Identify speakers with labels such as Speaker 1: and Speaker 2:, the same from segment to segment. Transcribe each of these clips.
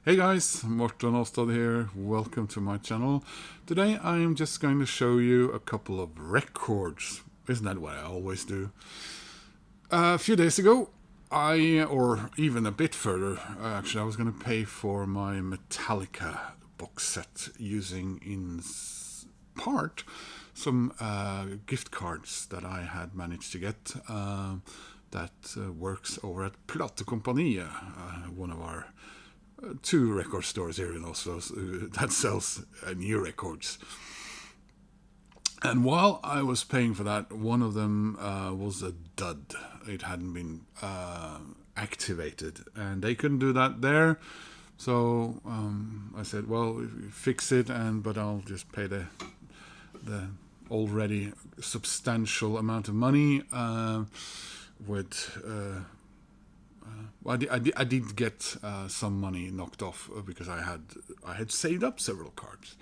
Speaker 1: Hey guys, Morten Ostad here. Welcome to my channel. Today I am just going to show you a couple of records. Isn't that what I always do? A few days ago, or even a bit further, actually, I was going to pay for my Metallica box set using in part some gift cards that I had managed to get that works over at Platekompaniet, one of our two record stores here in Oslo that sells new records. And while I was paying for that, one of them was a dud. It hadn't been activated, and they couldn't do that there. So I said, well, fix it, but I'll just pay the already substantial amount of money with... I did get some money knocked off because I had saved up several cards.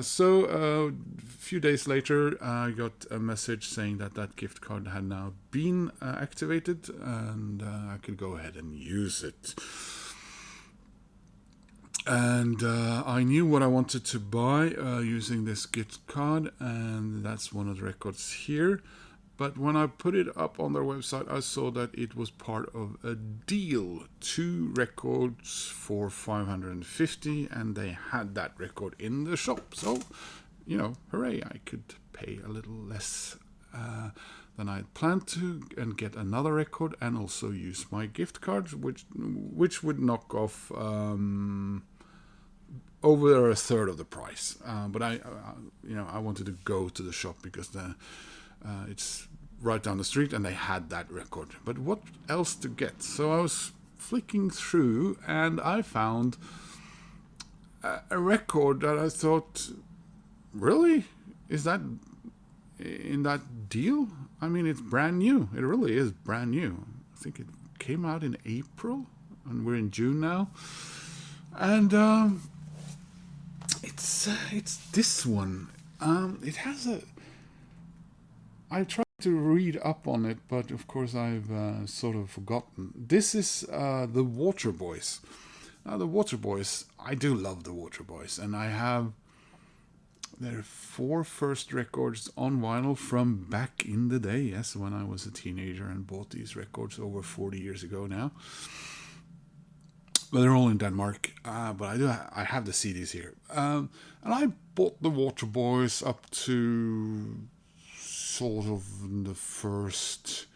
Speaker 1: So a few days later, I got a message saying that gift card had now been activated and I could go ahead and use it. And I knew what I wanted to buy using this gift card, and that's one of the records here. But when I put it up on their website, I saw that it was part of a deal. 2 records for 550, and they had that record in the shop. So, hooray, I could pay a little less than I had planned to and get another record and also use my gift cards, which would knock off over a third of the price. But I wanted to go to the shop because it's right down the street and they had that record. But what else to get? So I was flicking through and I found a record that I thought, really? Is that in that deal? I mean, it's brand new. It really is brand new. I think it came out in April and we're in June now. And it's this one. It has I tried to read up on it, but of course I've sort of forgotten. This is the Waterboys. Now the Waterboys, I do love the Waterboys, and I have their 4 first records on vinyl from back in the day, yes, when I was a teenager and bought these records over 40 years ago now. But they're all in Denmark, but I have the CDs here. And I bought the Waterboys up to sort of the first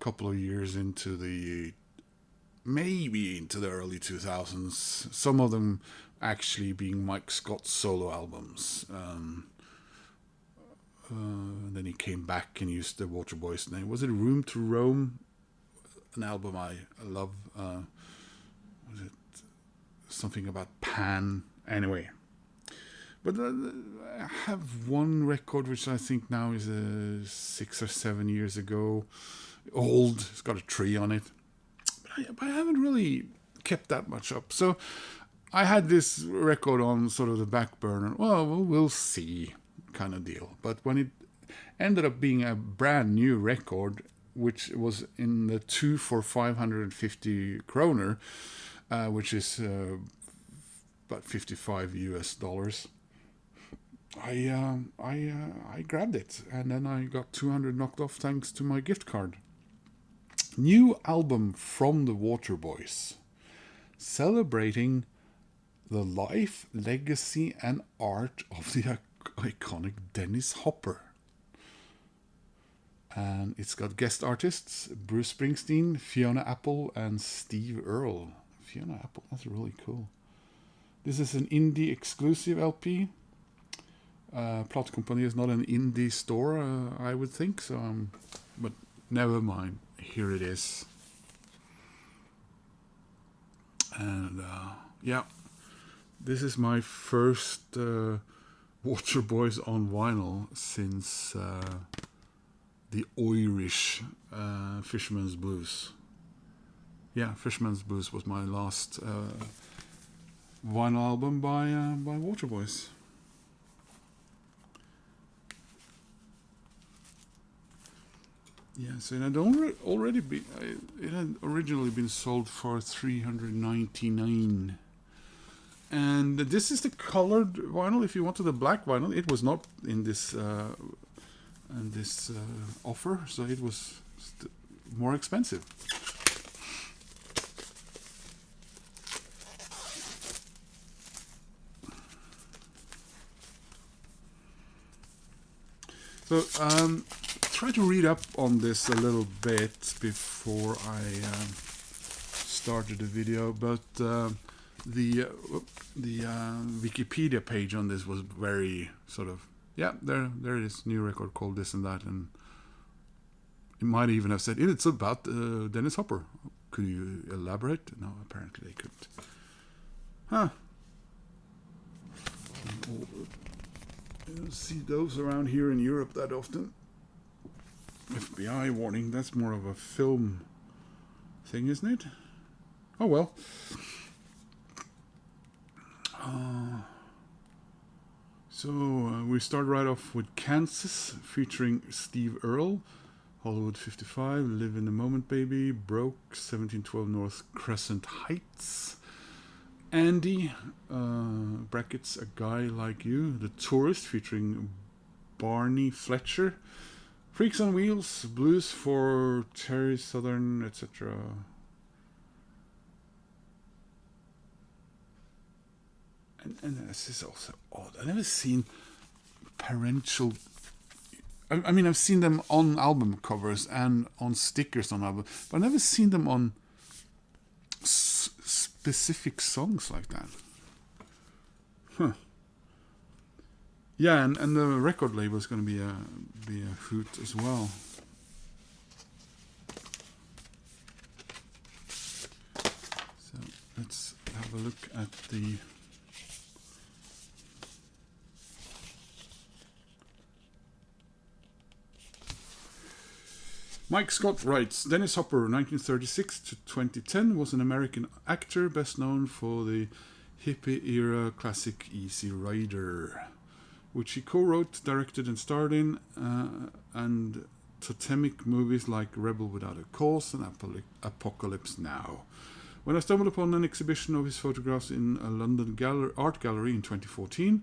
Speaker 1: couple of years maybe into the early 2000s. Some of them actually being Mike Scott's solo albums. Then he came back and used the Waterboys name. Was it Room to Roam? An album I love. Was it something about Pan? Anyway. But I have one record which I think now is 6 or 7 years ago. Old, it's got a tree on it. But I haven't really kept that much up. So I had this record on sort of the back burner. Well, we'll see kind of deal. But when it ended up being a brand new record, which was in the 2 for 550 kroner, which is about $55 US. I grabbed it, and then I got 200 knocked off thanks to my gift card. New album from the Waterboys, celebrating the life, legacy, and art of the iconic Dennis Hopper. And it's got guest artists Bruce Springsteen, Fiona Apple, and Steve Earle. Fiona Apple, that's really cool. This is an indie exclusive LP. Platekompaniet is not an indie store, I would think, but never mind. Here it is. And yeah, this is my first Waterboys on vinyl since the Irish Fisherman's Blues. Yeah, Fisherman's Blues was my last vinyl album by Waterboys. Yeah, so it had already been. It had originally been sold for $399 And this is the colored vinyl. If you wanted the black vinyl, it was not in this offer, so it was more expensive. So try to read up on this a little bit before I started the video, but the Wikipedia page on this was very sort of, yeah, there is new record called this and that, and it might even have said it's about Dennis Hopper. Could you elaborate? No, apparently they couldn't. Huh. You don't see those around here in Europe that often. FBI warning, that's more of a film thing, isn't it? Oh well. So we start right off with Kansas, featuring Steve Earle, Hollywood 55, Live in the Moment Baby, Broke, 1712 North Crescent Heights, Andy, brackets A Guy Like You, The Tourist, featuring Barney Fletcher, Freaks on Wheels, Blues for Terry Southern, etc. And this is also odd. I've never seen parental... I mean, I've seen them on album covers and on stickers on album, but I've never seen them on specific songs like that. Huh. Yeah, and the record label is going to be a hoot as well. So let's have a look at the... Mike Scott writes, Dennis Hopper, 1936 to 2010, was an American actor best known for the hippie-era classic Easy Rider, which he co-wrote, directed and starred in, and totemic movies like Rebel Without a Cause and Apocalypse Now. When I stumbled upon an exhibition of his photographs in a London art gallery in 2014,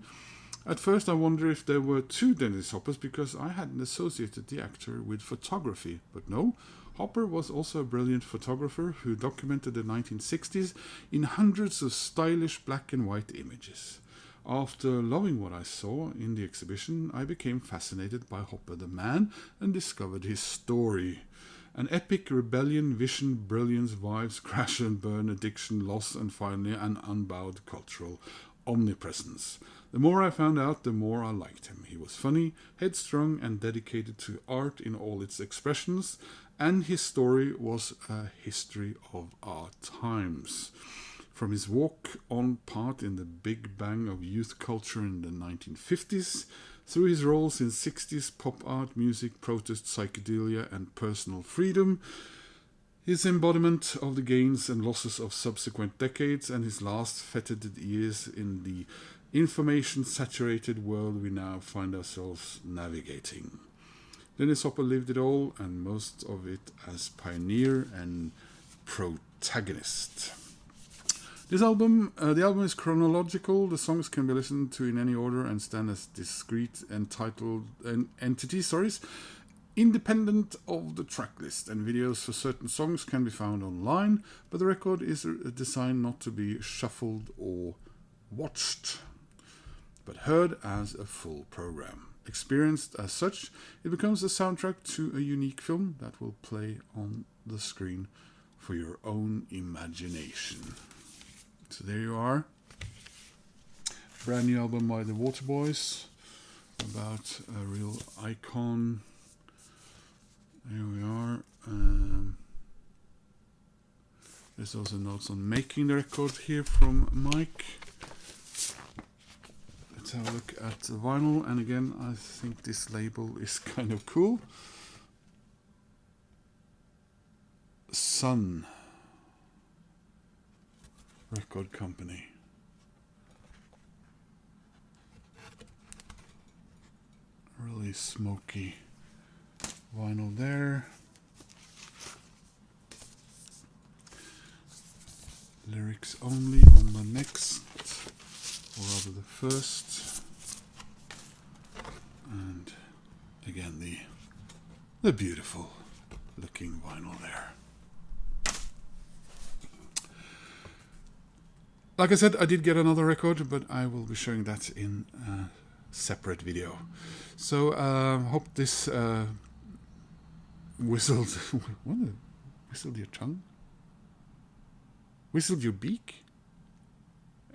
Speaker 1: at first I wondered if there were two Dennis Hoppers because I hadn't associated the actor with photography. But no, Hopper was also a brilliant photographer who documented the 1960s in hundreds of stylish black and white images. After loving what I saw in the exhibition, I became fascinated by Hopper the man and discovered his story. An epic rebellion, vision, brilliance, vibes, crash and burn, addiction, loss, and finally an unbowed cultural omnipresence. The more I found out, the more I liked him. He was funny, headstrong, and dedicated to art in all its expressions, and his story was a history of our times. From his walk-on part in the Big Bang of youth culture in the 1950s, through his roles in 60s pop art, music, protest, psychedelia, and personal freedom, his embodiment of the gains and losses of subsequent decades, and his last fetid years in the information-saturated world we now find ourselves navigating. Dennis Hopper lived it all, and most of it as pioneer and protagonist. This album, the album is chronological. The songs can be listened to in any order and stand as discrete entitled entities, independent of the track list, and videos for certain songs can be found online, but the record is designed not to be shuffled or watched, but heard as a full program. Experienced as such, it becomes a soundtrack to a unique film that will play on the screen for your own imagination. So there you are. Brand new album by the Waterboys about a real icon. There we are. There's also notes on making the record here from Mike. Let's have a look at the vinyl, and again I think this label is kind of cool. Sun Record Company. Really smoky vinyl there. Lyrics only on the next or rather the first. And again, the beautiful looking vinyl there. Like I said, I did get another record, but I will be showing that in a separate video. So hope this whistled. What? Whistled your tongue? Whistled your beak?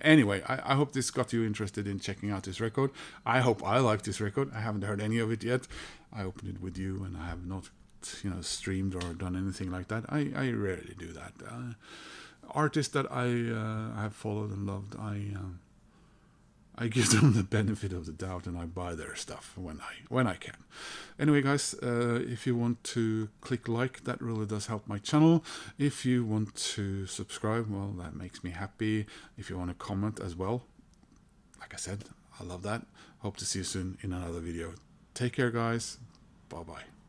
Speaker 1: Anyway, I hope this got you interested in checking out this record. I hope I like this record. I haven't heard any of it yet. I opened it with you, and I have not, streamed or done anything like that. I rarely do that. Artists that I have followed and loved, I give them the benefit of the doubt, and I buy their stuff when I can. Anyway, guys, if you want to click like, that really does help my channel. If you want to subscribe, well, that makes me happy. If you want to comment as well, like I said, I love that. Hope to see you soon in another video. Take care, guys. Bye-bye.